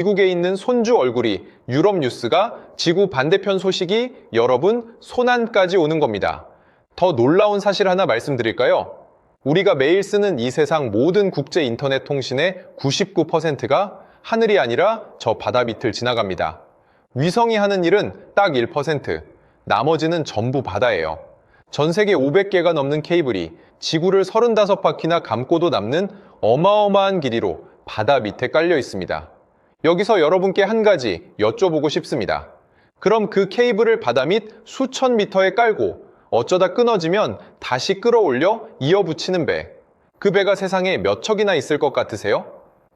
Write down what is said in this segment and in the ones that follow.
미국에 있는 손주 얼굴이 유럽 뉴스가 지구 반대편 소식이 여러분 손안까지 오는 겁니다. 더 놀라운 사실 하나 말씀드릴까요? 우리가 매일 쓰는 이 세상 모든 국제 인터넷 통신의 99%가 하늘이 아니라 저 바다 밑을 지나갑니다. 위성이 하는 일은 딱 1%, 나머지는 전부 바다예요. 전 세계 500개가 넘는 케이블이 지구를 35바퀴나 감고도 남는 어마어마한 길이로 바다 밑에 깔려 있습니다. 여기서 여러분께 한 가지 여쭤보고 싶습니다. 그럼 그 케이블을 바다 밑 수천 미터에 깔고 어쩌다 끊어지면 다시 끌어올려 이어붙이는 배. 그 배가 세상에 몇 척이나 있을 것 같으세요?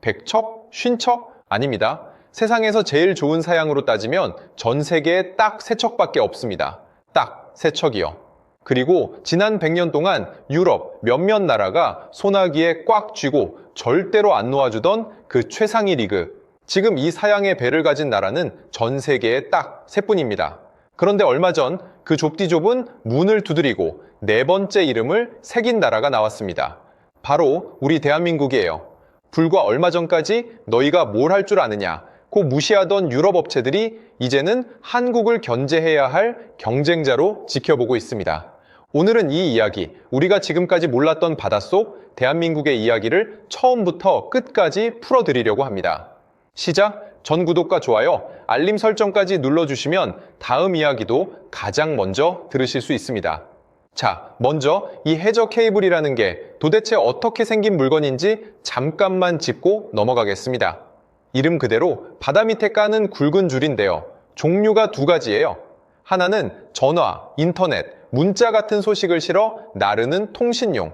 100척? 50척? 아닙니다. 세상에서 제일 좋은 사양으로 따지면 전 세계에 딱 3척밖에 없습니다. 딱 3척이요. 그리고 지난 100년 동안 유럽 몇몇 나라가 소나기에 꽉 쥐고 절대로 안 놓아주던 그 최상위 리그. 지금 이 사양의 배를 가진 나라는 전 세계에 딱 3뿐입니다. 그런데 얼마 전 그 좁디 좁은 문을 두드리고 4번째 이름을 새긴 나라가 나왔습니다. 바로 우리 대한민국이에요. 불과 얼마 전까지 너희가 뭘 할 줄 아느냐 고 무시하던 유럽 업체들이 이제는 한국을 견제해야 할 경쟁자로 지켜보고 있습니다. 오늘은 이 이야기, 우리가 지금까지 몰랐던 바닷속 대한민국의 이야기를 처음부터 끝까지 풀어드리려고 합니다. 시작! 전 구독과 좋아요, 알림 설정까지 눌러주시면 다음 이야기도 가장 먼저 들으실 수 있습니다. 자, 먼저 이 해저 케이블이라는 게 도대체 어떻게 생긴 물건인지 잠깐만 짚고 넘어가겠습니다. 이름 그대로 바다 밑에 까는 굵은 줄인데요. 종류가 2가지예요. 하나는 전화, 인터넷, 문자 같은 소식을 실어 나르는 통신용.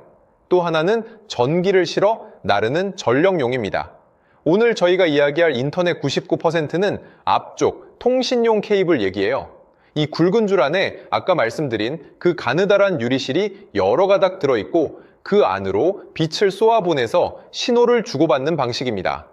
또 하나는 전기를 실어 나르는 전력용입니다. 오늘 저희가 이야기할 인터넷 99%는 앞쪽 통신용 케이블 얘기예요. 이 굵은 줄 안에 아까 말씀드린 그 가느다란 유리실이 여러 가닥 들어있고 그 안으로 빛을 쏘아보내서 신호를 주고받는 방식입니다.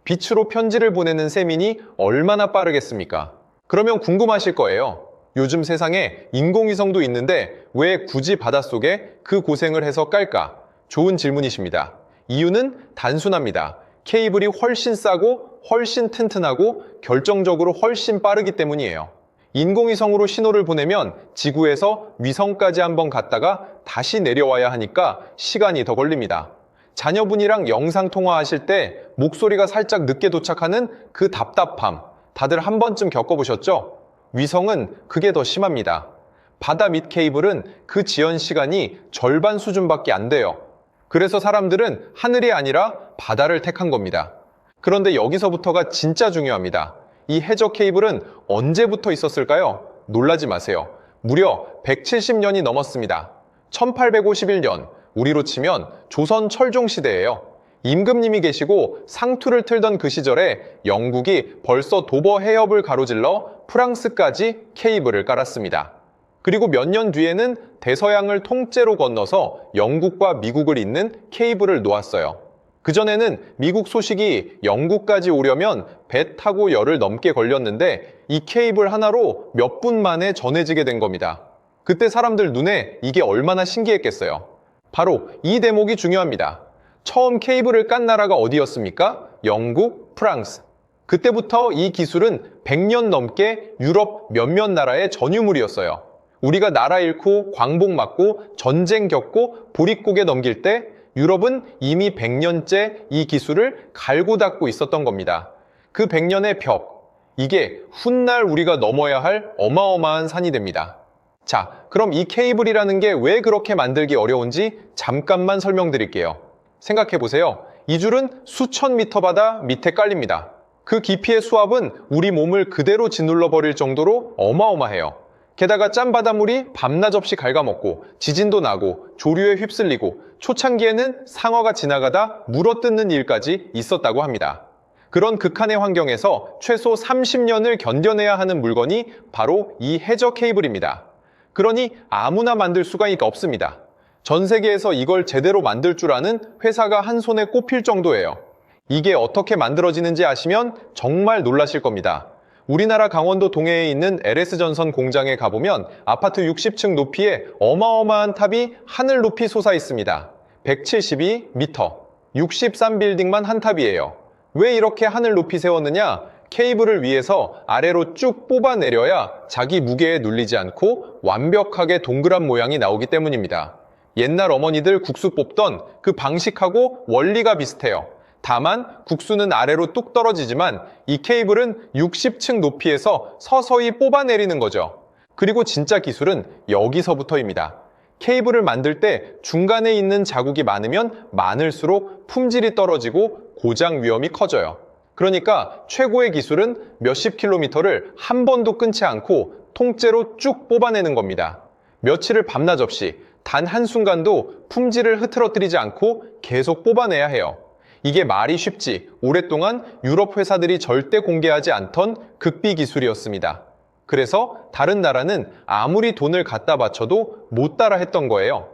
빛으로 편지를 보내는 셈이니 얼마나 빠르겠습니까? 그러면 궁금하실 거예요. 요즘 세상에 인공위성도 있는데 왜 굳이 바닷속에 그 고생을 해서 깔까? 좋은 질문이십니다. 이유는 단순합니다. 케이블이 훨씬 싸고 훨씬 튼튼하고 결정적으로 훨씬 빠르기 때문이에요. 인공위성으로 신호를 보내면 지구에서 위성까지 한번 갔다가 다시 내려와야 하니까 시간이 더 걸립니다. 자녀분이랑 영상통화하실 때 목소리가 살짝 늦게 도착하는 그 답답함, 다들 한 번쯤 겪어보셨죠? 위성은 그게 더 심합니다. 바다 밑 케이블은 그 지연 시간이 절반 수준밖에 안 돼요. 그래서 사람들은 하늘이 아니라 바다를 택한 겁니다. 그런데 여기서부터가 진짜 중요합니다. 이 해저 케이블은 언제부터 있었을까요? 놀라지 마세요. 무려 170년이 넘었습니다. 1851년, 우리로 치면 조선 철종 시대예요. 임금님이 계시고 상투를 틀던 그 시절에 영국이 벌써 도버 해협을 가로질러 프랑스까지 케이블을 깔았습니다. 그리고 몇 년 뒤에는 대서양을 통째로 건너서 영국과 미국을 잇는 케이블을 놓았어요. 그전에는 미국 소식이 영국까지 오려면 배 타고 열흘 넘게 걸렸는데 이 케이블 하나로 몇 분 만에 전해지게 된 겁니다. 그때 사람들 눈에 이게 얼마나 신기했겠어요. 바로 이 대목이 중요합니다. 처음 케이블을 깐 나라가 어디였습니까? 영국, 프랑스. 그때부터 이 기술은 100년 넘게 유럽 몇몇 나라의 전유물이었어요. 우리가 나라 잃고 광복 맞고 전쟁 겪고 보릿고개 넘길 때 유럽은 이미 100년째 이 기술을 갈고 닦고 있었던 겁니다. 그 100년의 벽, 이게 훗날 우리가 넘어야 할 어마어마한 산이 됩니다. 자, 그럼 이 케이블이라는 게 왜 그렇게 만들기 어려운지 잠깐만 설명드릴게요. 생각해보세요. 이 줄은 수천 미터 바다 밑에 깔립니다. 그 깊이의 수압은 우리 몸을 그대로 짓눌러 버릴 정도로 어마어마해요. 게다가 짠 바닷물이 밤낮 없이 갉아먹고 지진도 나고 조류에 휩쓸리고 초창기에는 상어가 지나가다 물어뜯는 일까지 있었다고 합니다. 그런 극한의 환경에서 최소 30년을 견뎌내야 하는 물건이 바로 이 해저 케이블입니다. 그러니 아무나 만들 수가 없습니다. 전 세계에서 이걸 제대로 만들 줄 아는 회사가 한 손에 꼽힐 정도예요. 이게 어떻게 만들어지는지 아시면 정말 놀라실 겁니다. 우리나라 강원도 동해에 있는 LS전선 공장에 가보면 아파트 60층 높이에 어마어마한 탑이 하늘 높이 솟아 있습니다. 172m, 63빌딩만 한 탑이에요. 왜 이렇게 하늘 높이 세웠느냐? 케이블을 위해서 아래로 쭉 뽑아내려야 자기 무게에 눌리지 않고 완벽하게 동그란 모양이 나오기 때문입니다. 옛날 어머니들 국수 뽑던 그 방식하고 원리가 비슷해요. 다만 국수는 아래로 뚝 떨어지지만 이 케이블은 60층 높이에서 서서히 뽑아내리는 거죠. 그리고 진짜 기술은 여기서부터입니다. 케이블을 만들 때 중간에 있는 자국이 많으면 많을수록 품질이 떨어지고 고장 위험이 커져요. 그러니까 최고의 기술은 몇십 킬로미터를 한 번도 끊지 않고 통째로 쭉 뽑아내는 겁니다. 며칠을 밤낮 없이 단 한순간도 품질을 흐트러뜨리지 않고 계속 뽑아내야 해요. 이게 말이 쉽지 오랫동안 유럽 회사들이 절대 공개하지 않던 극비 기술이었습니다. 그래서 다른 나라는 아무리 돈을 갖다 바쳐도 못 따라 했던 거예요.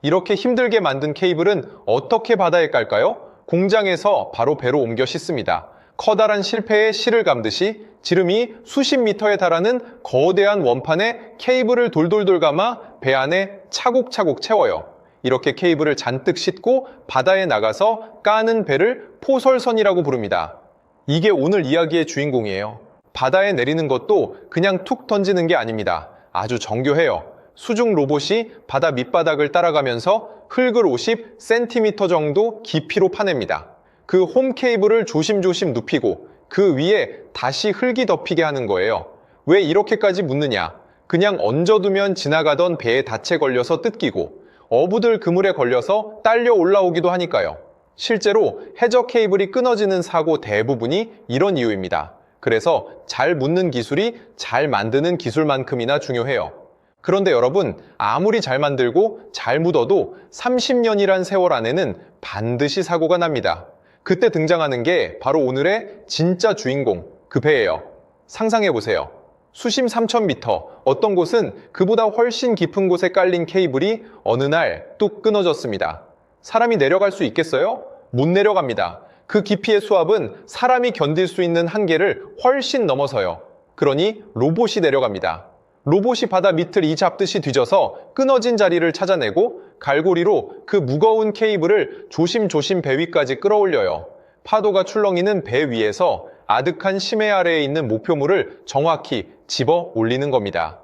이렇게 힘들게 만든 케이블은 어떻게 바다에 깔까요? 공장에서 바로 배로 옮겨 싣습니다. 커다란 실패에 실을 감듯이 지름이 수십 미터에 달하는 거대한 원판에 케이블을 돌돌돌 감아 배 안에 차곡차곡 채워요. 이렇게 케이블을 잔뜩 싣고 바다에 나가서 까는 배를 포설선이라고 부릅니다. 이게 오늘 이야기의 주인공이에요. 바다에 내리는 것도 그냥 툭 던지는 게 아닙니다. 아주 정교해요. 수중 로봇이 바다 밑바닥을 따라가면서 흙을 50cm 정도 깊이로 파냅니다. 그 홈 케이블을 조심조심 눕히고 그 위에 다시 흙이 덮이게 하는 거예요. 왜 이렇게까지 묻느냐? 그냥 얹어두면 지나가던 배에 닻에 걸려서 뜯기고 어부들 그물에 걸려서 딸려 올라오기도 하니까요. 실제로 해저 케이블이 끊어지는 사고 대부분이 이런 이유입니다. 그래서 잘 묻는 기술이 잘 만드는 기술만큼이나 중요해요. 그런데 여러분, 아무리 잘 만들고 잘 묻어도 30년이란 세월 안에는 반드시 사고가 납니다. 그때 등장하는 게 바로 오늘의 진짜 주인공, 그 배예요. 상상해보세요. 수심 3,000m, 어떤 곳은 그보다 훨씬 깊은 곳에 깔린 케이블이 어느 날 뚝 끊어졌습니다. 사람이 내려갈 수 있겠어요? 못 내려갑니다. 그 깊이의 수압은 사람이 견딜 수 있는 한계를 훨씬 넘어서요. 그러니 로봇이 내려갑니다. 로봇이 바다 밑을 이 잡듯이 뒤져서 끊어진 자리를 찾아내고 갈고리로 그 무거운 케이블을 조심조심 배 위까지 끌어올려요. 파도가 출렁이는 배 위에서 아득한 심해 아래에 있는 목표물을 정확히 집어 올리는 겁니다.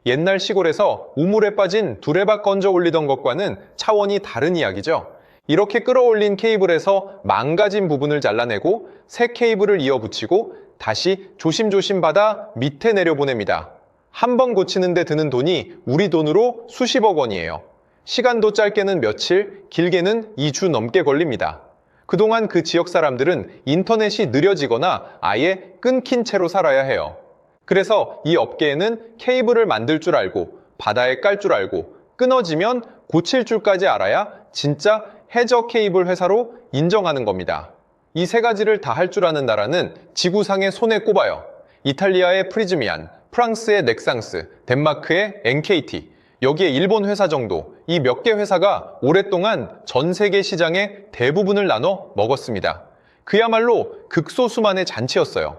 옛날 시골에서 우물에 빠진 두레박 건져 올리던 것과는 차원이 다른 이야기죠. 이렇게 끌어올린 케이블에서 망가진 부분을 잘라내고 새 케이블을 이어 붙이고 다시 조심조심 받아 밑에 내려보냅니다. 한 번 고치는 데 드는 돈이 우리 돈으로 수십억 원이에요. 시간도 짧게는 며칠, 길게는 2주 넘게 걸립니다. 그동안 그 지역 사람들은 인터넷이 느려지거나 아예 끊긴 채로 살아야 해요. 그래서 이 업계에는 케이블을 만들 줄 알고 바다에 깔 줄 알고 끊어지면 고칠 줄까지 알아야 진짜 해저 케이블 회사로 인정하는 겁니다. 이 세 가지를 다 할 줄 아는 나라는 지구상에 손에 꼽아요. 이탈리아의 프리즈미안, 프랑스의 넥상스, 덴마크의 NKT, 여기에 일본 회사 정도, 이 몇 개 회사가 오랫동안 전 세계 시장의 대부분을 나눠 먹었습니다. 그야말로 극소수만의 잔치였어요.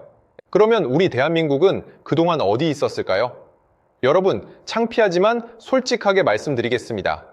그러면 우리 대한민국은 그동안 어디 있었을까요? 여러분, 창피하지만 솔직하게 말씀드리겠습니다.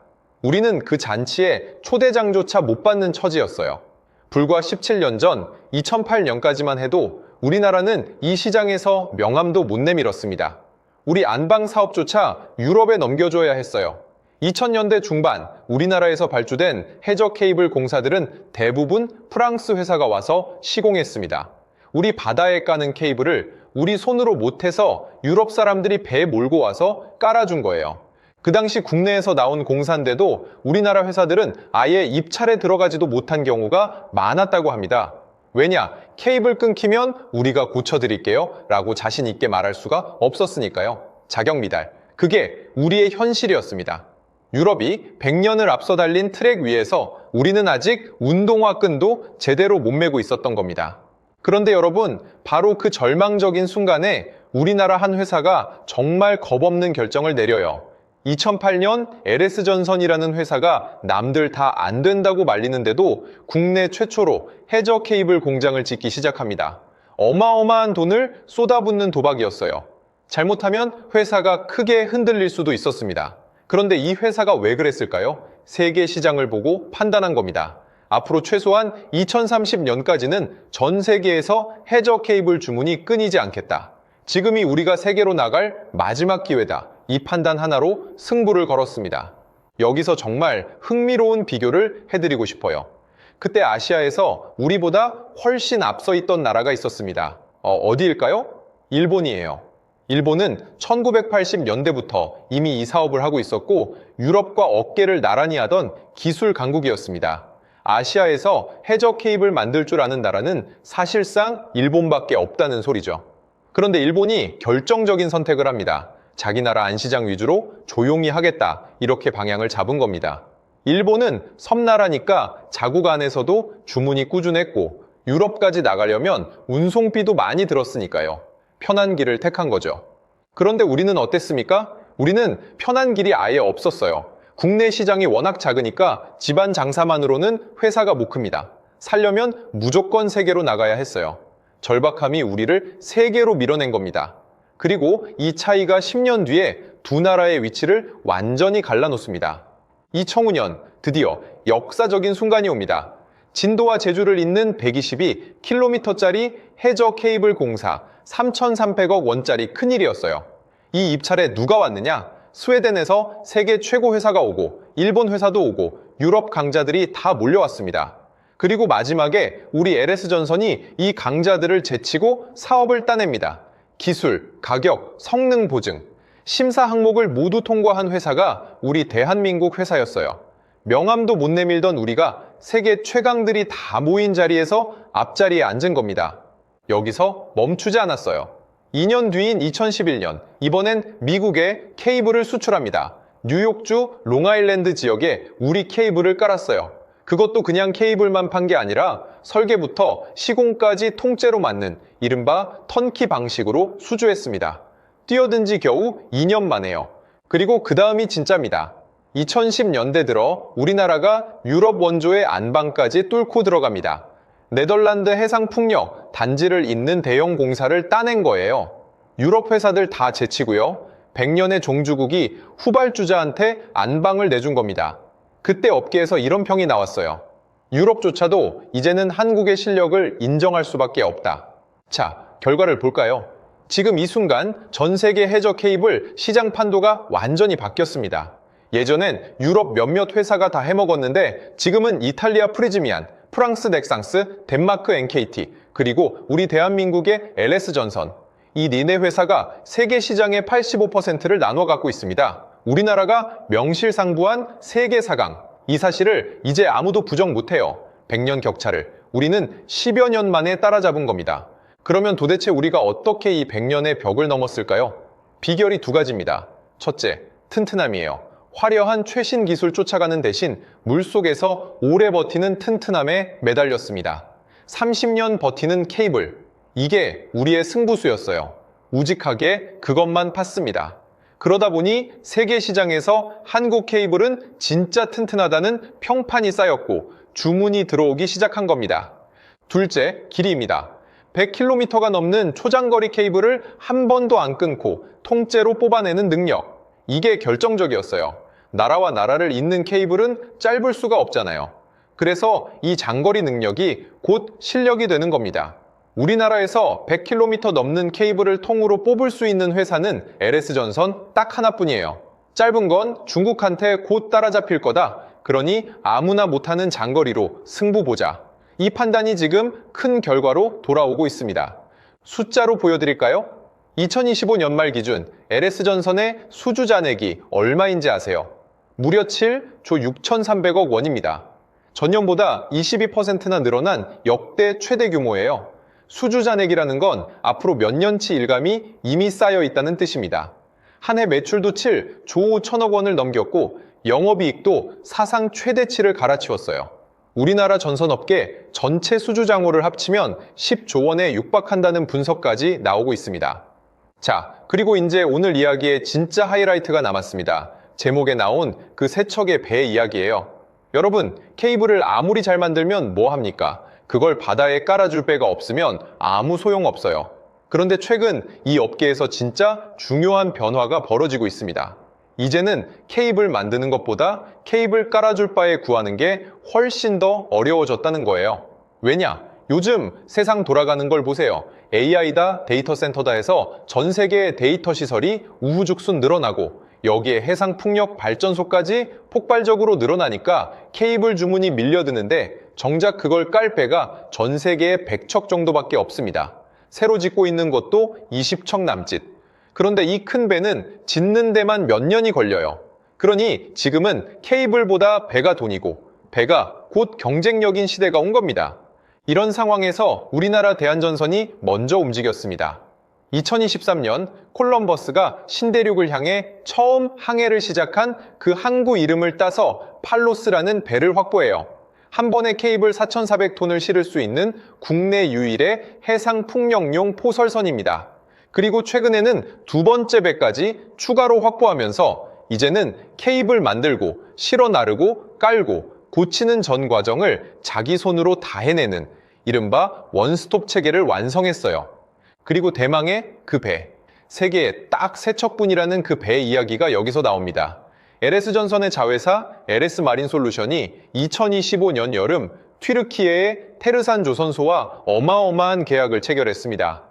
우리는 그 잔치에 초대장조차 못 받는 처지였어요. 불과 17년 전 2008년까지만 해도 우리나라는 이 시장에서 명함도 못 내밀었습니다. 우리 안방 사업조차 유럽에 넘겨줘야 했어요. 2000년대 중반 우리나라에서 발주된 해저 케이블 공사들은 대부분 프랑스 회사가 와서 시공했습니다. 우리 바다에 까는 케이블을 우리 손으로 못해서 유럽 사람들이 배에 몰고 와서 깔아준 거예요. 그 당시 국내에서 나온 공사인데도 우리나라 회사들은 아예 입찰에 들어가지도 못한 경우가 많았다고 합니다. 왜냐? 케이블 끊기면 우리가 고쳐드릴게요 라고 자신 있게 말할 수가 없었으니까요. 자격 미달. 그게 우리의 현실이었습니다. 유럽이 100년을 앞서 달린 트랙 위에서 우리는 아직 운동화 끈도 제대로 못 메고 있었던 겁니다. 그런데 여러분, 바로 그 절망적인 순간에 우리나라 한 회사가 정말 겁없는 결정을 내려요. 2008년 LS전선이라는 회사가 남들 다 안 된다고 말리는데도 국내 최초로 해저 케이블 공장을 짓기 시작합니다. 어마어마한 돈을 쏟아붓는 도박이었어요. 잘못하면 회사가 크게 흔들릴 수도 있었습니다. 그런데 이 회사가 왜 그랬을까요? 세계 시장을 보고 판단한 겁니다. 앞으로 최소한 2030년까지는 전 세계에서 해저 케이블 주문이 끊이지 않겠다. 지금이 우리가 세계로 나갈 마지막 기회다. 이 판단 하나로 승부를 걸었습니다. 여기서 정말 흥미로운 비교를 해드리고 싶어요. 그때 아시아에서 우리보다 훨씬 앞서 있던 나라가 있었습니다. 어디일까요? 일본이에요. 일본은 1980년대부터 이미 이 사업을 하고 있었고 유럽과 어깨를 나란히 하던 기술 강국이었습니다. 아시아에서 해저 케이블 만들 줄 아는 나라는 사실상 일본밖에 없다는 소리죠. 그런데 일본이 결정적인 선택을 합니다. 자기 나라 안시장 위주로 조용히 하겠다, 이렇게 방향을 잡은 겁니다. 일본은 섬나라니까 자국 안에서도 주문이 꾸준했고 유럽까지 나가려면 운송비도 많이 들었으니까요. 편한 길을 택한 거죠. 그런데 우리는 어땠습니까? 우리는 편한 길이 아예 없었어요. 국내 시장이 워낙 작으니까 집안 장사만으로는 회사가 못 큽니다. 살려면 무조건 세계로 나가야 했어요. 절박함이 우리를 세계로 밀어낸 겁니다. 그리고 이 차이가 10년 뒤에 두 나라의 위치를 완전히 갈라놓습니다. 2005년 드디어 역사적인 순간이 옵니다. 진도와 제주를 잇는 122km짜리 해저 케이블 공사 3,300억 원짜리 큰일이었어요. 이 입찰에 누가 왔느냐? 스웨덴에서 세계 최고 회사가 오고 일본 회사도 오고 유럽 강자들이 다 몰려왔습니다. 그리고 마지막에 우리 LS전선이 이 강자들을 제치고 사업을 따냅니다. 기술, 가격, 성능 보증, 심사 항목을 모두 통과한 회사가 우리 대한민국 회사였어요. 명함도 못 내밀던 우리가 세계 최강들이 다 모인 자리에서 앞자리에 앉은 겁니다. 여기서 멈추지 않았어요. 2년 뒤인 2011년, 이번엔 미국에 케이블을 수출합니다. 뉴욕주 롱아일랜드 지역에 우리 케이블을 깔았어요. 그것도 그냥 케이블만 판 게 아니라 설계부터 시공까지 통째로 맞는 이른바 턴키 방식으로 수주했습니다. 뛰어든 지 겨우 2년 만에요. 그리고 그 다음이 진짜입니다. 2010년대 들어 우리나라가 유럽 원조의 안방까지 뚫고 들어갑니다. 네덜란드 해상풍력 단지를 잇는 대형 공사를 따낸 거예요. 유럽 회사들 다 제치고요. 100년의 종주국이 후발주자한테 안방을 내준 겁니다. 그때 업계에서 이런 평이 나왔어요. 유럽조차도 이제는 한국의 실력을 인정할 수밖에 없다. 자, 결과를 볼까요? 지금 이 순간 전 세계 해저 케이블 시장 판도가 완전히 바뀌었습니다. 예전엔 유럽 몇몇 회사가 다 해먹었는데 지금은 이탈리아 프리즈미안, 프랑스 넥상스, 덴마크 NKT, 그리고 우리 대한민국의 LS전선, 이 니네 회사가 세계 시장의 85%를 나눠 갖고 있습니다. 우리나라가 명실상부한 세계 4강, 이 사실을 이제 아무도 부정 못해요. 100년 격차를 우리는 10여 년 만에 따라잡은 겁니다. 그러면 도대체 우리가 어떻게 이 100년의 벽을 넘었을까요? 비결이 두 가지입니다. 첫째, 튼튼함이에요. 화려한 최신 기술 쫓아가는 대신 물속에서 오래 버티는 튼튼함에 매달렸습니다. 30년 버티는 케이블, 이게 우리의 승부수였어요. 우직하게 그것만 팠습니다. 그러다 보니 세계 시장에서 한국 케이블은 진짜 튼튼하다는 평판이 쌓였고 주문이 들어오기 시작한 겁니다. 둘째, 길이입니다. 100km가 넘는 초장거리 케이블을 한 번도 안 끊고 통째로 뽑아내는 능력, 이게 결정적이었어요. 나라와 나라를 잇는 케이블은 짧을 수가 없잖아요. 그래서 이 장거리 능력이 곧 실력이 되는 겁니다. 우리나라에서 100km 넘는 케이블을 통으로 뽑을 수 있는 회사는 LS전선 딱 하나뿐이에요. 짧은 건 중국한테 곧 따라잡힐 거다. 그러니 아무나 못하는 장거리로 승부 보자. 이 판단이 지금 큰 결과로 돌아오고 있습니다. 숫자로 보여드릴까요? 2025 연말 기준 LS전선의 수주 잔액이 얼마인지 아세요? 무려 7조 6,300억 원입니다. 전년보다 22%나 늘어난 역대 최대 규모예요. 수주 잔액이라는 건 앞으로 몇 년치 일감이 이미 쌓여 있다는 뜻입니다. 한 해 매출도 7조 1천억 원을 넘겼고 영업이익도 사상 최대치를 갈아치웠어요. 우리나라 전선업계 전체 수주 장호를 합치면 10조 원에 육박한다는 분석까지 나오고 있습니다. 자, 그리고 이제 오늘 이야기의 진짜 하이라이트가 남았습니다. 제목에 나온 그 세척의 배 이야기예요. 여러분, 케이블을 아무리 잘 만들면 뭐 합니까? 그걸 바다에 깔아줄 배가 없으면 아무 소용없어요. 그런데 최근 이 업계에서 진짜 중요한 변화가 벌어지고 있습니다. 이제는 케이블 만드는 것보다 케이블 깔아줄 바에 구하는 게 훨씬 더 어려워졌다는 거예요. 왜냐? 요즘 세상 돌아가는 걸 보세요. AI다, 데이터 센터다 해서 전 세계의 데이터 시설이 우후죽순 늘어나고 여기에 해상 풍력 발전소까지 폭발적으로 늘어나니까 케이블 주문이 밀려드는데 정작 그걸 깔 배가 전 세계에 100척 정도밖에 없습니다. 새로 짓고 있는 것도 20척 남짓. 그런데 이 큰 배는 짓는 데만 몇 년이 걸려요. 그러니 지금은 케이블보다 배가 돈이고 배가 곧 경쟁력인 시대가 온 겁니다. 이런 상황에서 우리나라 대한전선이 먼저 움직였습니다. 2023년 콜럼버스가 신대륙을 향해 처음 항해를 시작한 그 항구 이름을 따서 팔로스라는 배를 확보해요. 한 번에 케이블 4,400톤을 실을 수 있는 국내 유일의 해상 풍력용 포설선입니다. 그리고 최근에는 두 번째 배까지 추가로 확보하면서 이제는 케이블 만들고 실어 나르고 깔고 고치는 전 과정을 자기 손으로 다 해내는 이른바 원스톱 체계를 완성했어요. 그리고 대망의 그 배, 세계에 딱 3척뿐이라는 그 배 이야기가 여기서 나옵니다. LS전선의 자회사 LS마린솔루션이 2025년 여름 튀르키예의 테르산 조선소와 어마어마한 계약을 체결했습니다.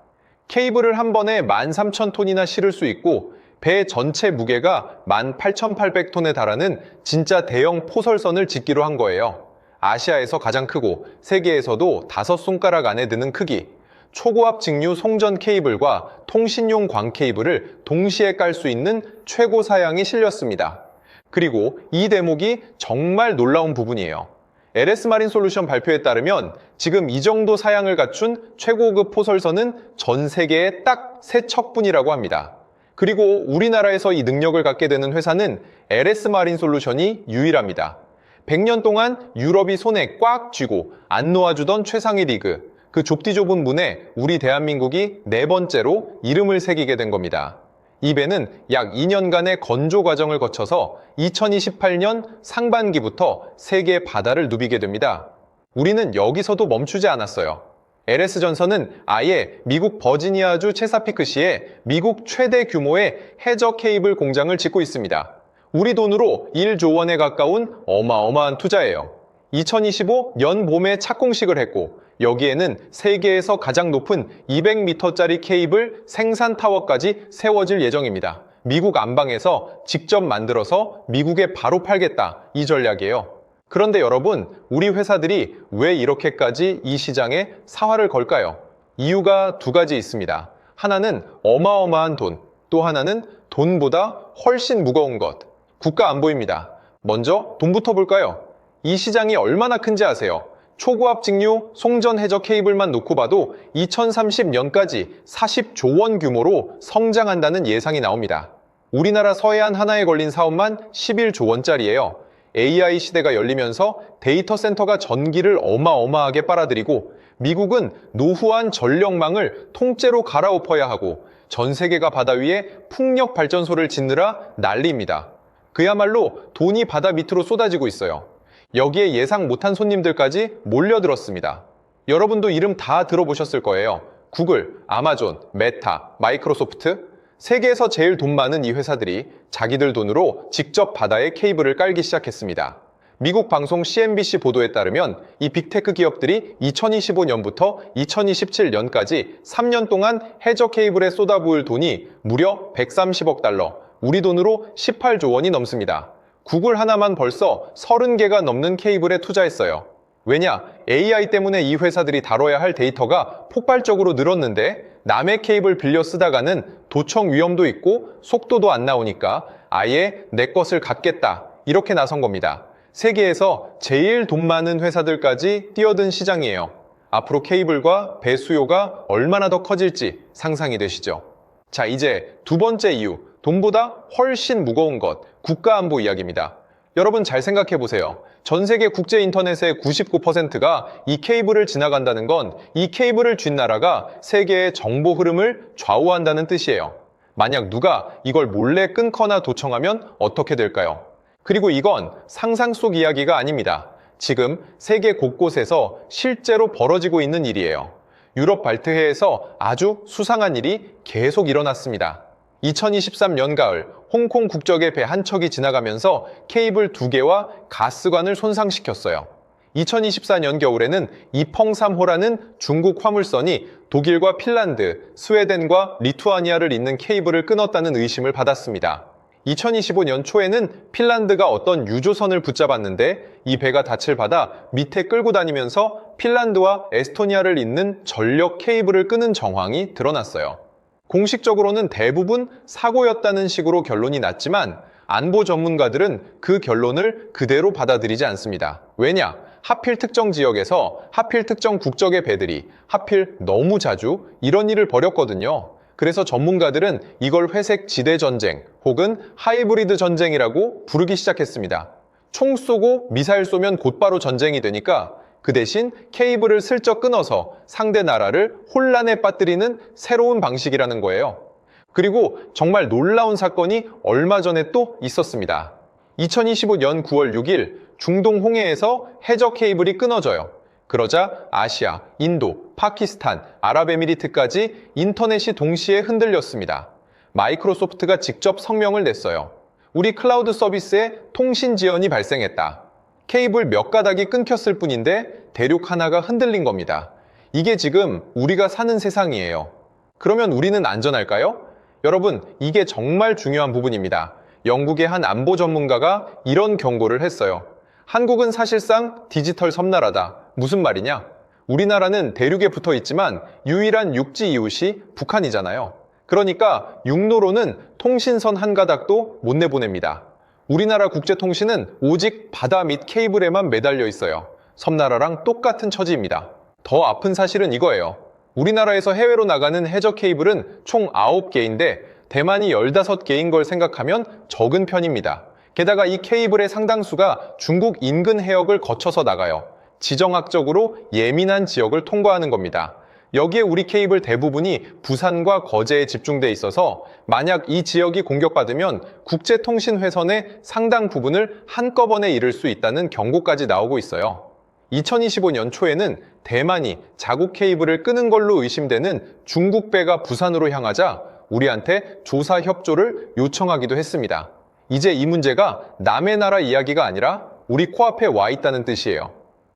케이블을 한 번에 13,000톤이나 실을 수 있고 배 전체 무게가 18,800톤에 달하는 진짜 대형 포설선을 짓기로 한 거예요. 아시아에서 가장 크고 세계에서도 5손가락 안에 드는 크기, 초고압 직류 송전 케이블과 통신용 광 케이블을 동시에 깔 수 있는 최고 사양이 실렸습니다. 그리고 이 대목이 정말 놀라운 부분이에요. LS마린솔루션 발표에 따르면 지금 이 정도 사양을 갖춘 최고급 포설선은 전 세계에 딱 3척뿐이라고 합니다. 그리고 우리나라에서 이 능력을 갖게 되는 회사는 LS마린솔루션이 유일합니다. 100년 동안 유럽이 손에 꽉 쥐고 안 놓아주던 최상위 리그, 그 좁디 좁은 문에 우리 대한민국이 4번째로 이름을 새기게 된 겁니다. 이 배는 약 2년간의 건조 과정을 거쳐서 2028년 상반기부터 세계 바다를 누비게 됩니다. 우리는 여기서도 멈추지 않았어요. LS전선은 아예 미국 버지니아주 체사피크시에 미국 최대 규모의 해저 케이블 공장을 짓고 있습니다. 우리 돈으로 1조 원에 가까운 어마어마한 투자예요. 2025 연봄에 착공식을 했고 여기에는 세계에서 가장 높은 200m짜리 케이블 생산 타워까지 세워질 예정입니다. 미국 안방에서 직접 만들어서 미국에 바로 팔겠다, 이 전략이에요. 그런데 여러분, 우리 회사들이 왜 이렇게까지 이 시장에 사활을 걸까요? 이유가 두 가지 있습니다. 하나는 어마어마한 돈, 또 하나는 돈보다 훨씬 무거운 것, 국가 안보입니다. 먼저 돈부터 볼까요? 이 시장이 얼마나 큰지 아세요? 초고압 직류 송전 해저 케이블만 놓고 봐도 2030년까지 40조 원 규모로 성장한다는 예상이 나옵니다. 우리나라 서해안 하나에 걸린 사업만 11조 원짜리예요. AI 시대가 열리면서 데이터 센터가 전기를 어마어마하게 빨아들이고 미국은 노후한 전력망을 통째로 갈아엎어야 하고 전 세계가 바다 위에 풍력 발전소를 짓느라 난리입니다. 그야말로 돈이 바다 밑으로 쏟아지고 있어요. 여기에 예상 못한 손님들까지 몰려들었습니다. 여러분도 이름 다 들어보셨을 거예요. 구글, 아마존, 메타, 마이크로소프트. 세계에서 제일 돈 많은 이 회사들이 자기들 돈으로 직접 바다에 케이블을 깔기 시작했습니다. 미국 방송 CNBC 보도에 따르면 이 빅테크 기업들이 2025년부터 2027년까지 3년 동안 해저 케이블에 쏟아부을 돈이 무려 130억 달러, 우리 돈으로 18조 원이 넘습니다. 구글 하나만 벌써 30개가 넘는 케이블에 투자했어요. 왜냐? AI 때문에 이 회사들이 다뤄야 할 데이터가 폭발적으로 늘었는데 남의 케이블 빌려 쓰다가는 도청 위험도 있고 속도도 안 나오니까 아예 내 것을 갖겠다, 이렇게 나선 겁니다. 세계에서 제일 돈 많은 회사들까지 뛰어든 시장이에요. 앞으로 케이블과 배 수요가 얼마나 더 커질지 상상이 되시죠? 자, 이제 두 번째 이유, 돈보다 훨씬 무거운 것, 국가안보 이야기입니다. 여러분 잘 생각해 보세요. 전 세계 국제 인터넷의 99%가 이 케이블을 지나간다는 건 이 케이블을 쥔 나라가 세계의 정보 흐름을 좌우한다는 뜻이에요. 만약 누가 이걸 몰래 끊거나 도청하면 어떻게 될까요? 그리고 이건 상상 속 이야기가 아닙니다. 지금 세계 곳곳에서 실제로 벌어지고 있는 일이에요. 유럽 발트해에서 아주 수상한 일이 계속 일어났습니다. 2023년 가을 홍콩 국적의 배 한 척이 지나가면서 케이블 2개와 가스관을 손상시켰어요. 2024년 겨울에는 이펑3호라는 중국 화물선이 독일과 핀란드, 스웨덴과 리투아니아를 잇는 케이블을 끊었다는 의심을 받았습니다. 2025년 초에는 핀란드가 어떤 유조선을 붙잡았는데 이 배가 닻을 받아 밑에 끌고 다니면서 핀란드와 에스토니아를 잇는 전력 케이블을 끄는 정황이 드러났어요. 공식적으로는 대부분 사고였다는 식으로 결론이 났지만 안보 전문가들은 그 결론을 그대로 받아들이지 않습니다. 왜냐? 하필 특정 지역에서 하필 특정 국적의 배들이 하필 너무 자주 이런 일을 벌였거든요. 그래서 전문가들은 이걸 회색 지대 전쟁 혹은 하이브리드 전쟁이라고 부르기 시작했습니다. 총 쏘고 미사일 쏘면 곧바로 전쟁이 되니까 그 대신 케이블을 슬쩍 끊어서 상대 나라를 혼란에 빠뜨리는 새로운 방식이라는 거예요. 그리고 정말 놀라운 사건이 얼마 전에 또 있었습니다. 2025년 9월 6일 중동 홍해에서 해저 케이블이 끊어져요. 그러자 아시아, 인도, 파키스탄, 아랍에미리트까지 인터넷이 동시에 흔들렸습니다. 마이크로소프트가 직접 성명을 냈어요. 우리 클라우드 서비스에 통신 지연이 발생했다. 케이블 몇 가닥이 끊겼을 뿐인데 대륙 하나가 흔들린 겁니다. 이게 지금 우리가 사는 세상이에요. 그러면 우리는 안전할까요? 여러분, 이게 정말 중요한 부분입니다. 영국의 한 안보 전문가가 이런 경고를 했어요. 한국은 사실상 디지털 섬나라다. 무슨 말이냐? 우리나라는 대륙에 붙어 있지만 유일한 육지 이웃이 북한이잖아요. 그러니까 육로로는 통신선 한 가닥도 못 내보냅니다. 우리나라 국제통신은 오직 바다 및 케이블에만 매달려 있어요. 섬나라랑 똑같은 처지입니다. 더 아픈 사실은 이거예요. 우리나라에서 해외로 나가는 해저 케이블은 총 9개인데 대만이 15개인 걸 생각하면 적은 편입니다. 게다가 이 케이블의 상당수가 중국 인근 해역을 거쳐서 나가요. 지정학적으로 예민한 지역을 통과하는 겁니다. 여기에 우리 케이블 대부분이 부산과 거제에 집중돼 있어서 만약 이 지역이 공격받으면 국제통신회선의 상당 부분을 한꺼번에 잃을 수 있다는 경고까지 나오고 있어요. 2025년 초에는 대만이 자국 케이블을 끄는 걸로 의심되는 중국 배가 부산으로 향하자 우리한테 조사 협조를 요청하기도 했습니다. 이제 이 문제가 남의 나라 이야기가 아니라 우리 코앞에 와 있다는 뜻이에요.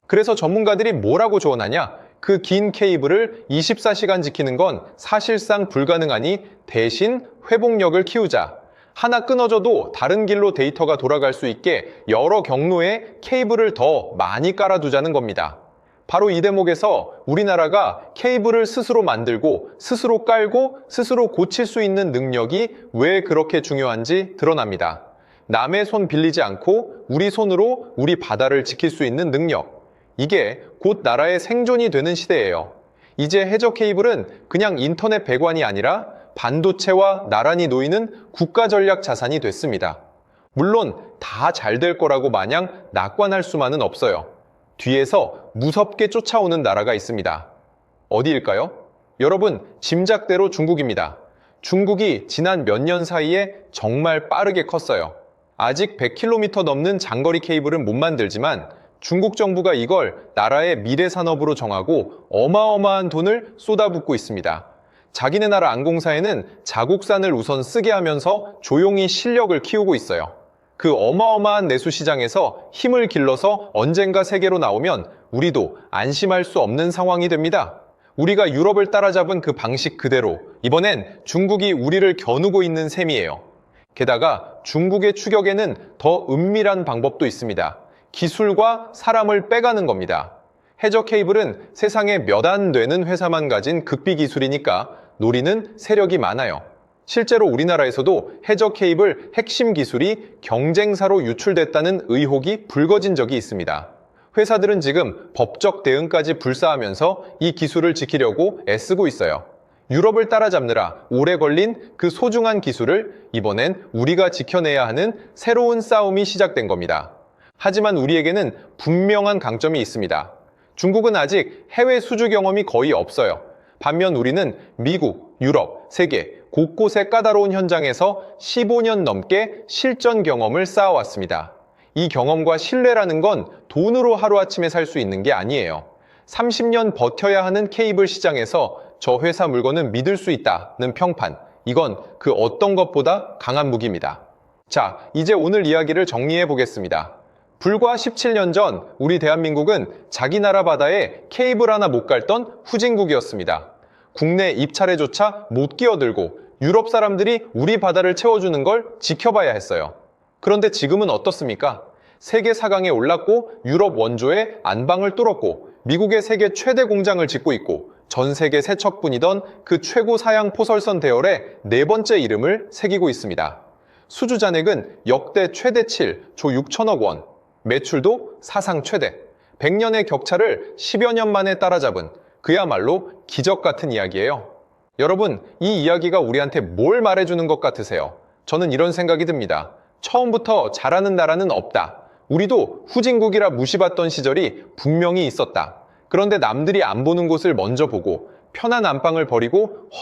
그래서 전문가들이 뭐라고 조언하냐? 그 긴 케이블을 24시간 지키는 건 사실상 불가능하니 대신 회복력을 키우자. 하나 끊어져도 다른 길로 데이터가 돌아갈 수 있게 여러 경로에 케이블을 더 많이 깔아두자는 겁니다. 바로 이 대목에서 우리나라가 케이블을 스스로 만들고 스스로 깔고 스스로 고칠 수 있는 능력이 왜 그렇게 중요한지 드러납니다. 남의 손 빌리지 않고 우리 손으로 우리 바다를 지킬 수 있는 능력. 이게 곧 나라의 생존이 되는 시대예요. 이제 해저 케이블은 그냥 인터넷 배관이 아니라 반도체와 나란히 놓이는 국가 전략 자산이 됐습니다. 물론 다 잘 될 거라고 마냥 낙관할 수만은 없어요. 뒤에서 무섭게 쫓아오는 나라가 있습니다. 어디일까요? 여러분, 짐작대로 중국입니다. 중국이 지난 몇 년 사이에 정말 빠르게 컸어요. 아직 100km 넘는 장거리 케이블은 못 만들지만 중국 정부가 이걸 나라의 미래 산업으로 정하고 어마어마한 돈을 쏟아붓고 있습니다. 자기네 나라 항공사에는 자국산을 우선 쓰게 하면서 조용히 실력을 키우고 있어요. 그 어마어마한 내수 시장에서 힘을 길러서 언젠가 세계로 나오면 우리도 안심할 수 없는 상황이 됩니다. 우리가 유럽을 따라잡은 그 방식 그대로 이번엔 중국이 우리를 겨누고 있는 셈이에요. 게다가 중국의 추격에는 더 은밀한 방법도 있습니다. 기술과 사람을 빼가는 겁니다. 해저 케이블은 세상에 몇 안 되는 회사만 가진 극비 기술이니까 노리는 세력이 많아요. 실제로 우리나라에서도 해저 케이블 핵심 기술이 경쟁사로 유출됐다는 의혹이 불거진 적이 있습니다. 회사들은 지금 법적 대응까지 불사하면서 이 기술을 지키려고 애쓰고 있어요. 유럽을 따라잡느라 오래 걸린 그 소중한 기술을 이번엔 우리가 지켜내야 하는 새로운 싸움이 시작된 겁니다. 하지만 우리에게는 분명한 강점이 있습니다. 중국은 아직 해외 수주 경험이 거의 없어요. 반면 우리는 미국, 유럽, 세계 곳곳의 까다로운 현장에서 15년 넘게 실전 경험을 쌓아왔습니다. 이 경험과 신뢰라는 건 돈으로 하루아침에 살 수 있는 게 아니에요. 30년 버텨야 하는 케이블 시장에서 저 회사 물건은 믿을 수 있다는 평판, 이건 그 어떤 것보다 강한 무기입니다. 자, 이제 오늘 이야기를 정리해 보겠습니다. 불과 17년 전 우리 대한민국은 자기 나라 바다에 케이블 하나 못 갈던 후진국이었습니다. 국내 입찰에조차 못 끼어들고 유럽 사람들이 우리 바다를 채워주는 걸 지켜봐야 했어요. 그런데 지금은 어떻습니까? 세계 4강에 올랐고 유럽 원조에 안방을 뚫었고 미국의 세계 최대 공장을 짓고 있고 전 세계 세척뿐이던 그 최고 사양 포설선 대열에 네 번째 이름을 새기고 있습니다. 수주 잔액은 역대 최대치 조 6천억 원, 매출도 사상 최대, 100년의 격차를 10여 년 만에 따라잡은 그야말로 기적 같은 이야기예요. 여러분, 이 이야기가 우리한테 뭘 말해주는 것 같으세요? 저는 이런 생각이 듭니다. 처음부터 잘하는 나라는 없다. 우리도 후진국이라 무시받던 시절이 분명히 있었다. 그런데 남들이 안 보는 곳을 먼저 보고 편한 안방을 버리고